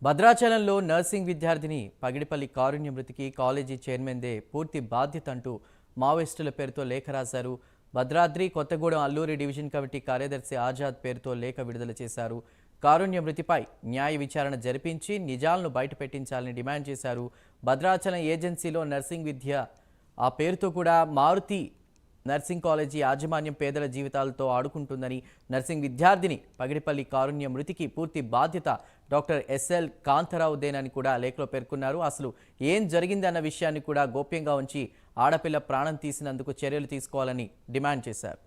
భద్రాచలంలో నర్సింగ్ విద్యార్థిని పగిడిపల్లి కారుణ్య మృతికి కాలేజీ చైర్మన్దే పూర్తి బాధ్యత అంటూ మావోయిస్టుల పేరుతో లేఖ రాశారు. భద్రాద్రి కొత్తగూడెం అల్లూరి డివిజన్ కమిటీ కార్యదర్శి ఆజాద్ పేరుతో లేఖ విడుదల చేశారు. కారుణ్య మృతిపై న్యాయ విచారణ జరిపించి నిజాలను బయటపెట్టించాలని డిమాండ్ చేశారు. భద్రాచలం ఏజెన్సీలో నర్సింగ్ విద్య ఆ పేరుతో కూడా మారుతి నర్సింగ్ కాలేజీ యాజమాన్యం పేదల జీవితాలతో ఆడుకుంటుందని, నర్సింగ్ విద్యార్థిని పగిడిపల్లి కారుణ్య మృతికి పూర్తి బాధ్యత డాక్టర్ ఎస్ఎల్ కాంతారావుదేనని కూడా లేఖలో పేర్కొన్నారు. అసలు ఏం జరిగిందన్న విషయాన్ని కూడా గోప్యంగా ఉంచి ఆడపిల్ల ప్రాణం తీసినందుకు చర్యలు తీసుకోవాలని డిమాండ్ చేశారు.